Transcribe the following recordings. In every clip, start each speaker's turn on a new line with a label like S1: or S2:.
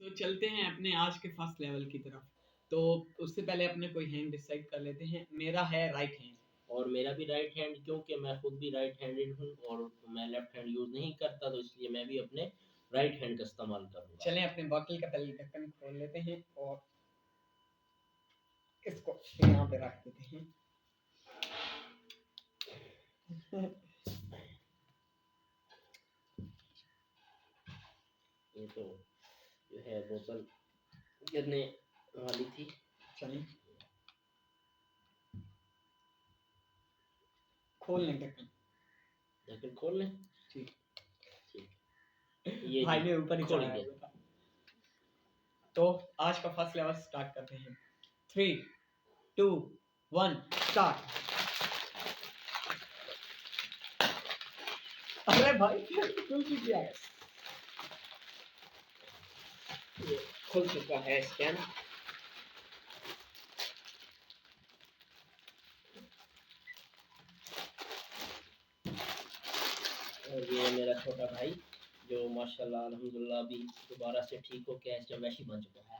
S1: तो चलते हैं अपने आज के फर्स्ट लेवल की तरफ। तो उससे पहले अपने कोई हैंड डिसाइड कर लेते हैं। मेरा है राइट हैंड
S2: और मेरा भी राइट हैंड, क्योंकि मैं खुद भी राइट हैंडेड हूँ और मैं लेफ्ट हैंड यूज़ नहीं करता, तो इसलिए मैं भी अपने राइट हैंड का इस्तेमाल करूँगा।
S1: चलें अपने बोतल का पहले ढक्कन खोल लेते हैं और इसको यहाँ पे रख देते हैं।
S2: ये तो जो है बोतल गिरने वाली थी।
S1: चलें खोल लें ढक्कन।
S2: ढक्कन खोल लें।
S1: ठीक
S2: ठीक ये
S1: भाई ने ऊपर ही
S2: खोल
S1: चढ़ाया
S2: दिया।
S1: हुआ था। तो आज का फर्स्ट लेवल स्टार्ट करते हैं। 3 2 1 स्टार्ट। अरे भाई खुल भी गया है।
S2: ये खुल चुका है स्कैन। और ये मेरा छोटा भाई जो माशाल्लाह अल्हम्दुलिल्लाह अभी दोबारा से ठीक हो के ऐसा वैशी बन चुका है।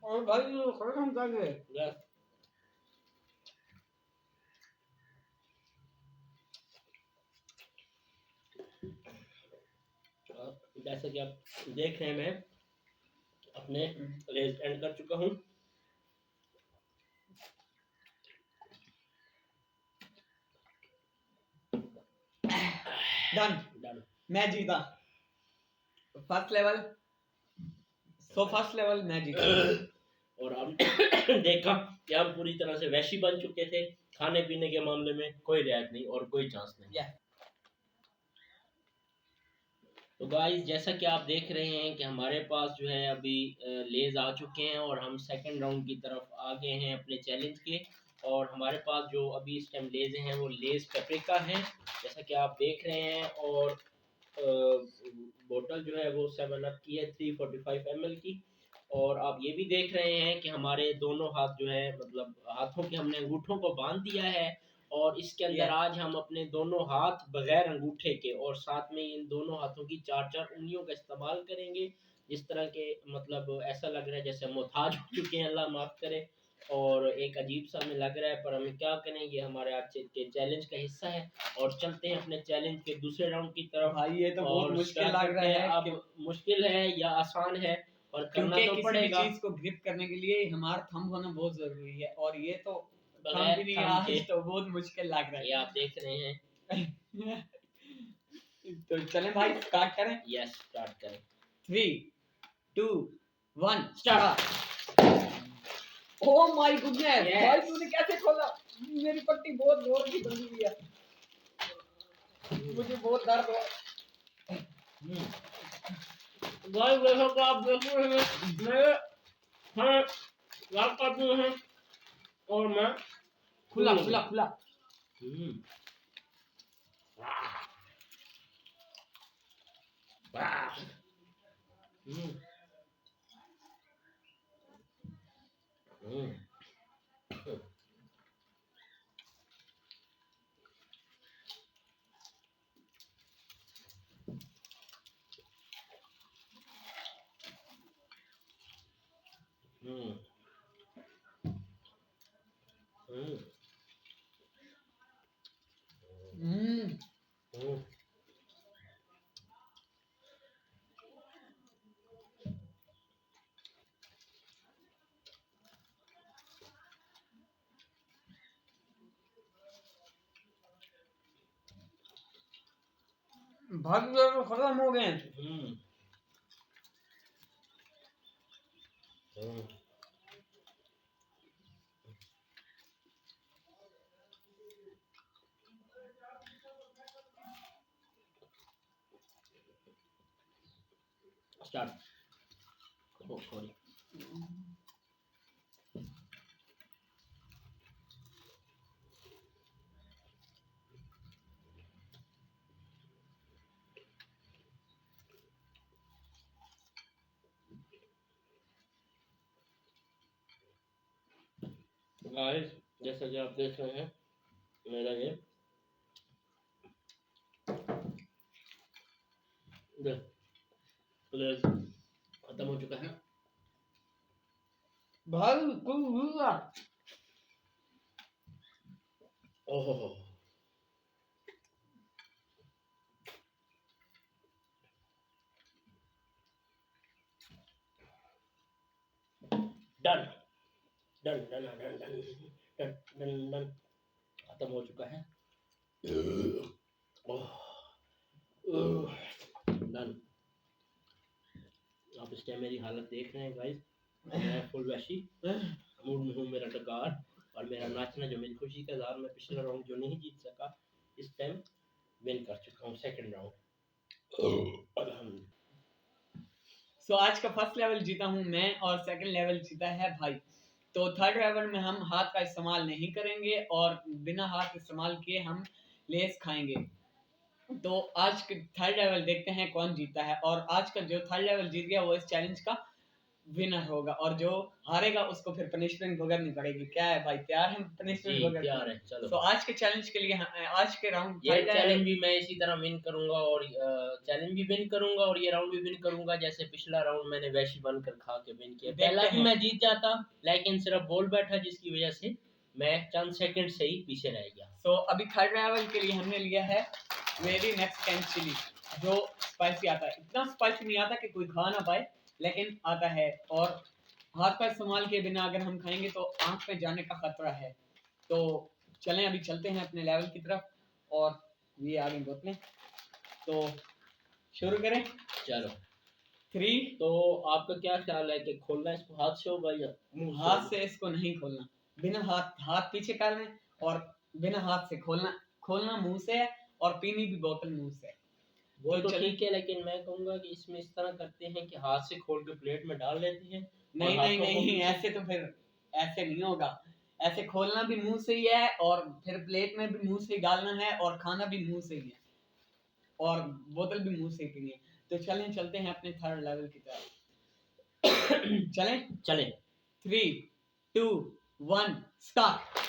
S1: और भाई ये खत्म कर दे।
S2: जैसे कि आप देख रहे हैं मैं अपने लेज एंड कर चुका हूँ।
S1: Done
S2: done.
S1: मैं जीता first level. So first level मैं जीता।
S2: और हम देखा कि हम पूरी तरह से वैशी बन चुके थे। खाने पीने के मामले में कोई रियायत नहीं और कोई चांस नहीं। तो गाइस जैसा कि आप देख रहे हैं कि हमारे पास जो है अभी लेज आ चुके हैं और हम सेकंड राउंड की तरफ आ गए हैं अपने चैलेंज के। और हमारे पास जो अभी इस टाइम लेज हैं वो लेज पेपरिका हैं, जैसा कि आप देख रहे हैं। और बोतल जो है वो 7 अप की है 345 ml की। और आप ये भी देख रहे हैं कि हमारे दोनों हाथ जो है मतलब हाथों के हमने अंगूठों को बांध दिया है। और इसके अंदर आज हम अपने दोनों हाथ बगैर अंगूठे के और साथ में इन दोनों हाथों की 4-4 उंगलियों का इस्तेमाल करेंगे। जिस तरह के मतलब ऐसा लग रहा है जैसे मोहताज हो चुके हैं, अल्लाह माफ़ करे। और एक अजीब सा हमें लग रहा है, पर हमें क्या करें, ये हमारे आज के चैलेंज का हिस्सा है। और चलते हैं अपने चैलेंज के दूसरे राउंड की तरफ।
S1: भाई ये तो बहुत मुश्किल लग रहा है।
S2: अब मुश्किल है या आसान है और करना तो
S1: किसी
S2: पड़ेगा।
S1: भी चीज को ग्रिप करने के लिए हमारा थंब होना बहुत जरूरी है और ये तो थंब
S2: बगैर
S1: भी नहीं
S2: थंब के
S1: आज तो बहुत मुश्किल लग रहा
S2: ये आप देख रहे हैं।
S1: है। तो चलें भाई स्टार्ट करें।
S2: यस स्टार्ट करें।
S1: 3 2 1 स्टार्ट। ओह माय गुडनेस भाई तूने कैसे खोला? मेरी पट्टी बहुत जोर की बंधी हुई है, मुझे बहुत दर्द हो।
S2: गाइस जैसा कि आप देख रहे हैं मेरे हाँ लाल काटू हैं और मैं
S1: खुला खुला खुला।
S2: वाह। हम्म, हम्म, हम्म, हम्म,
S1: हम्म।
S2: हम्म।
S1: भाग जाओ, खत्म हो गए।
S2: हम्म, हम्म। स्टार्ट। ओ सॉरी। गाइस जैसा कि आप देख रहे हैं मेरा ये प्लेस खत्म हो चुका है।
S1: भाई कोई हुआ।
S2: ओहो, done done done done done done done done खत्म हो चुका है। डन। आप इस टाइम मेरी हालत देख रहे हैं गाइस, मैं फुल वैसी मूड में हूँ, मेरा डकार और मेरा नाचना जो मेरी खुशी का इज़हार। मैं पिछला राउंड जो नहीं जीत सका इस टाइम विन कर चुका हूँ सेकंड राउंड। अल्हम्दुलिल्लाह।
S1: सो आज का फर्स्ट लेवल जीता हूँ मैं और सेकंड लेवल जीता है भाई। तो थर्ड लेवल में हम हाथ का इस्तेमाल नहीं करेंगे और बिना हाथ इस्तेमाल किए हम लेस खाएंगे। तो आज के थर्ड लेवल देखते हैं कौन जीता है, और आज का जो थर्ड लेवल जीत गया वो इस चैलेंज का विनर होगा, और जो हारेगा उसको फिर पनिशमेंट भुगतनी पड़ेगी। क्या है भाई, तैयार है पनिशमेंट
S2: जी
S1: भुगतने?
S2: तैयार है, चलो।
S1: तो आज के चैलेंज के लिए आज के राउंड
S2: ये चैलेंज भी मैं इसी तरह विन करूंगा और चैलेंज भी विन करूंगा और ये राउंड भी विन करूंगा, जैसे पिछला राउंड मैंने वैशी बनकर खा के विन किया।
S1: देखते
S2: पहला भी
S1: हैं।
S2: मैं जीत जाता लेकिन सिर्फ बोल बैठा जिसकी वजह से मैं चंद सेकंड से ही पीछे रह गया।
S1: तो अभी थर्ड लेवल के लिए हमने लिया है वेरी नेक्स्ट टाइम चिली, जो स्पाइसी आता है। इतना स्पाइसी नहीं आता कि कोई खा ना पाए, लेकिन आता है। और हाथ का इस्तेमाल किए बिना अगर हम खाएंगे तो आंख में जाने का खतरा है। तो चलें अभी चलते हैं अपने लेवल की तरफ, और ये आ गई बोतलें, तो शुरू करें।
S2: चलो
S1: 3।
S2: तो आपका क्या ख्याल है कि खोलना इसको हाथ से होगा या मुंह
S1: हाथ से इसको नहीं खोलना, बिना हाथ पीछे कर लें, और बिना हाथ से खोलना मुंह से है, और पीनी भी बोतल मुंह से है।
S2: वो तो
S1: चलें।
S2: ठीक है, लेकिन मैं कहूंगा कि इसमें इस तरह करते हैं कि हाथ से खोल के प्लेट में डाल लेते हैं।
S1: नहीं
S2: और
S1: नहीं
S2: हाथों को
S1: नहीं,
S2: पीछे-
S1: ऐसे तो फिर ऐसे नहीं होगा। ऐसे खोलना भी मुंह से ही है, और फिर प्लेट में भी मुंह से ही डालना है, और खाना भी मुंह से ही है, और बोतल भी मुंह से ही पीनी है। तो चलते हैं अपने थर्ड लेवल की तरफ। चलें।
S2: चलें।
S1: 3 2 1 स्टार्ट।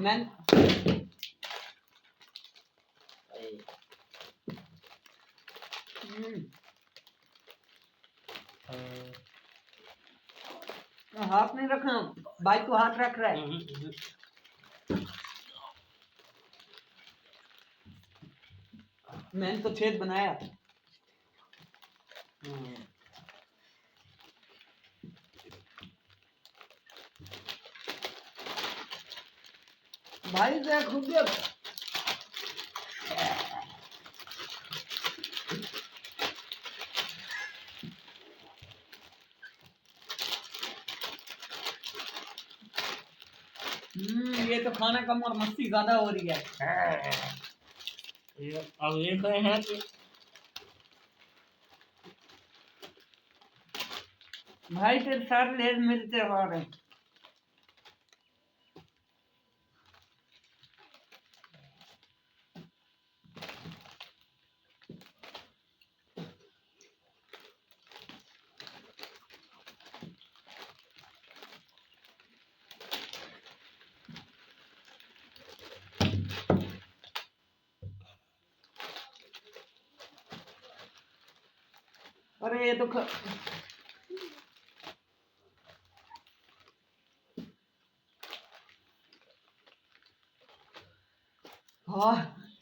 S1: मैन हाथ नहीं रखना भाई, तू हाथ रख रहा है। मैंने तो छेद बनाया। भाई से खुद ये तो खाना कम और मस्ती ज्यादा हो रही है।
S2: अब ये कहे हैं कि
S1: भाई तेरे सारे लेज मिलते आ रहे हैं। ये तो हाँ,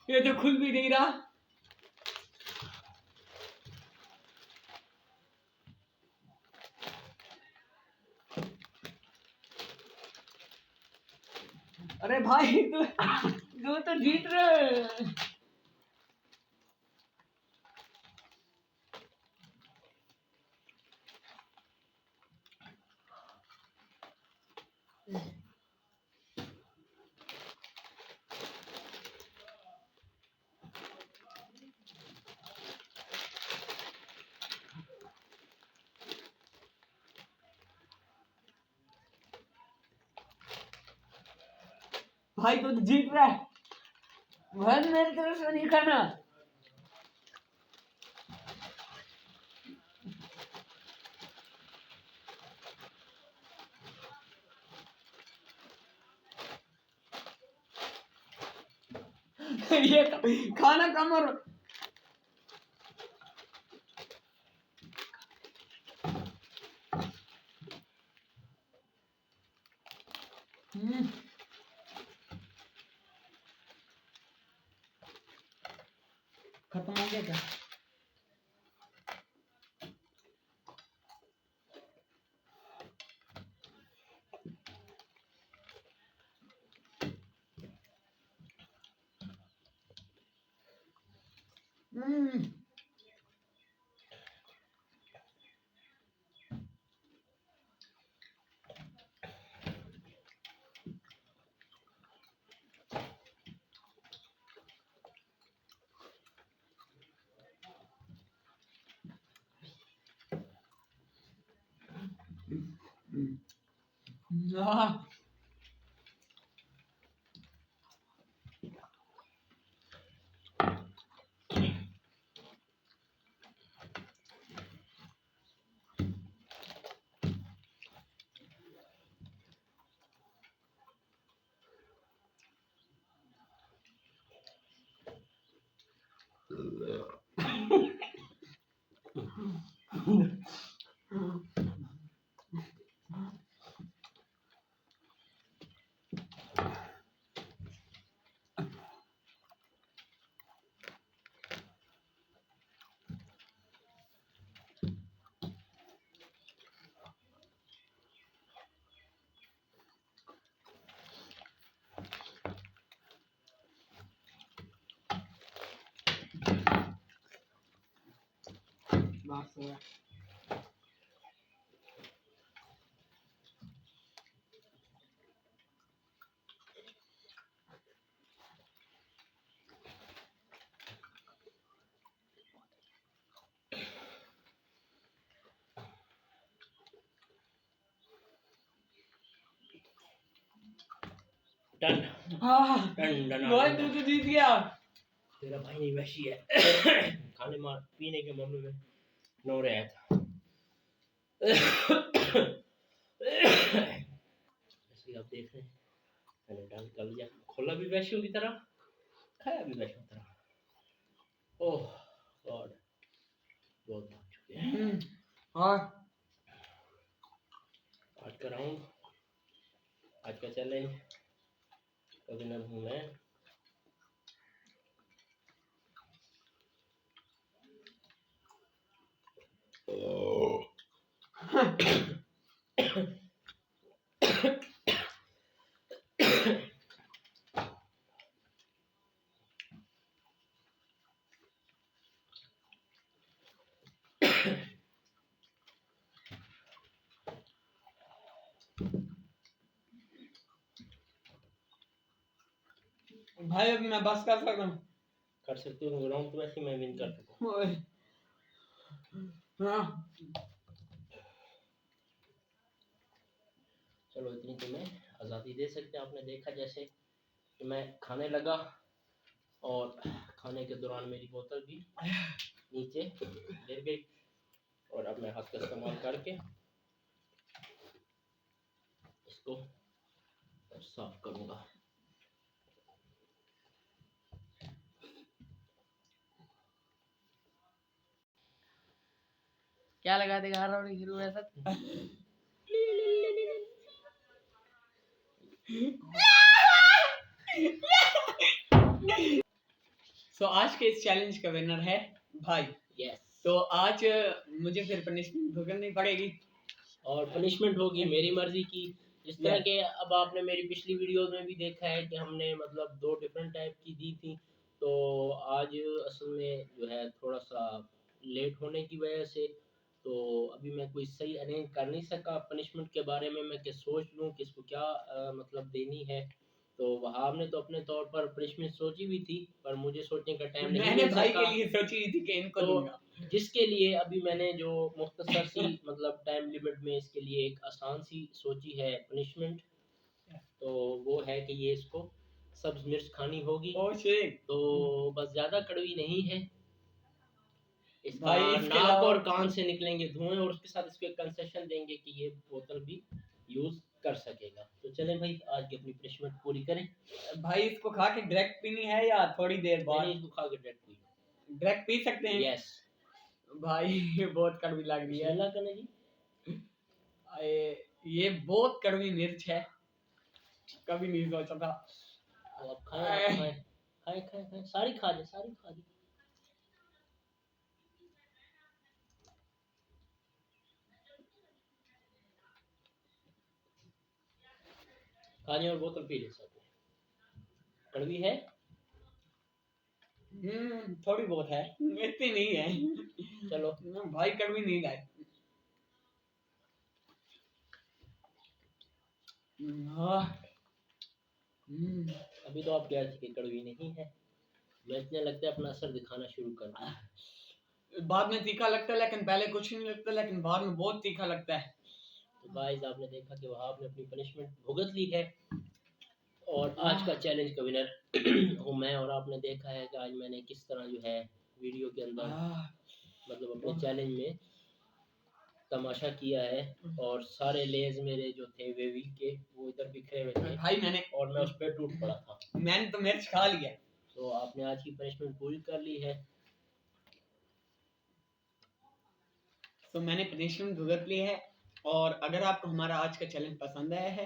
S1: ये तो खुल भी नहीं रहा। अरे भाई तू तो जीत रहे। भाई तू तो जीत रहा है। भाई मेरी तरफ से नहीं खाना। ये खाना कम और खत्म हो गया क्या? हाँ। बस हो गया।
S2: डन
S1: हाँ
S2: डन डन
S1: भाई तू तो जीत गया।
S2: तेरा भाई नहीं वैसी है। खाने मार पीने के मामले में नो रहत। जैसे आप देख रहे हैं मैंने डन कर लिया। खोला भी वैश्यों की तरह, खाया भी वैश्यों की तरह। ओह गॉड, बहुत थक चुके हैं।
S1: हाँ
S2: आज का राउंड, आज का चैलेंज का विनर हूँ मैं।
S1: भाई अब मैं बस कर सकता हूँ।
S2: कर सकते हो राउंड तो वैसे मैं विन कर चुका हूँ।
S1: ओए, हाँ
S2: चलो इतनी तो मैं आज़ादी दे सकते हैं। आपने देखा जैसे कि मैं खाने लगा और खाने के दौरान मेरी बोतल भी नीचे गिर गई और अब मैं हाथ का इस्तेमाल करके इसको साफ करूँगा। क्या लगा देगा हर राउंड शुरू में सब।
S1: सो आज के इस चैलेंज का विनर है भाई।
S2: यस।
S1: तो आज मुझे फिर पनिशमेंट भुगतनी पड़ेगी
S2: और पनिशमेंट होगी मेरी मर्जी की। जिस तरह
S1: Yes.
S2: के अब आपने मेरी पिछली वीडियोस में भी देखा है कि हमने मतलब 2 डिफरेंट टाइप की दी थी। तो आज असल में जो है थोड़ा सा लेट होने की वजह से तो अभी मैं कोई सही अरेंज कर नहीं सका पनिशमेंट के बारे में। मैं क्या सोच लूँ कि इसको क्या मतलब देनी है। तो वहाब ने तो अपने तौर पर पनिशमेंट सोची भी थी पर मुझे सोचने का टाइम नहीं
S1: मैंने
S2: मिल
S1: भाई
S2: सका।
S1: के लिए सोची थी कि इनको
S2: तो
S1: दूंगा।
S2: जिसके लिए अभी मैंने जो मुख्तसर सी मतलब टाइम लिमिट में इसके लिए एक आसान सी सोची है पनिशमेंट। तो वो है कि ये इसको सब्ज मिर्च खानी होगी।
S1: Oh shit.
S2: तो बस ज़्यादा कड़वी नहीं है। इसका
S1: भाई इसके
S2: नाक
S1: अलावा
S2: और कान से निकलेंगे धुएं और उसके साथ इसको एक कंसेशन देंगे कि ये बोतल भी यूज़ कर सकेगा। तो चलें भाई आज की अपनी पनिशमेंट पूरी करें।
S1: भाई इसको खा के डायरेक्ट पीनी है या थोड़ी देर
S2: नहीं
S1: बाद?
S2: इसको खा के direct P low.
S1: Direct P सकते हैं?
S2: यस।
S1: भाई ये बहुत कड़वी लग रही है।
S2: बिस्मिल्लाह करें जी।
S1: ये बहुत कड़वी मिर्च है, कभी नहीं सोचा था।
S2: तो आप खाएं आप खाएं खाएं खाएं खाएं सारी खा ले सारी खा ले। खा लें और बोतल पी ले सब। कड़वी है।
S1: थोड़ी बहुत है, इतनी नहीं है।
S2: चलो
S1: भाई कड़वी नहीं लाए।
S2: अभी तो आप कह रहे थे कि कड़वी नहीं है। मैं इतने लगता है अपना असर दिखाना शुरू कर दूं।
S1: बाद में तीखा लगता है लेकिन पहले कुछ नहीं लगता, लेकिन बाद में बहुत तीखा लगता है।
S2: तो गाइस आपने देखा कि वहाब ने अपनी पनिशमेंट भुगत ली है और आज का चैलेंज का विनर हूँ मैं। और आपने देखा है कि आज मैंने किस तरह जो है वीडियो के अंदर मतलब अपने चैलेंज में तमाशा किया है। और सारे लेज मेरे जो थे वेवी के वो इधर बिखरे हुए थे
S1: भाई
S2: और मैं उस पर टूट पड़ा था।
S1: मैंने तो मिर्च खा लिया।
S2: तो आपने आज की पनिशमेंट पूरी कर ली है।
S1: तो मैंने पनिशमेंट भुगत ली है। और अगर आपको हमारा आज का चैलेंज पसंद आया है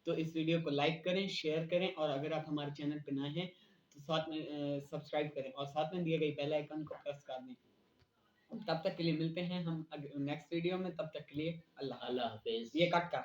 S1: तो इस वीडियो को लाइक करें, शेयर करें और अगर आप हमारे चैनल पर नए हैं तो साथ में सब्सक्राइब करें और साथ में दिए गए बेल आइकन को प्रेस कर दें। तब तक के लिए मिलते हैं हम नेक्स्ट वीडियो में। तब तक के लिए अल्लाह
S2: हाफिज।
S1: ये कट का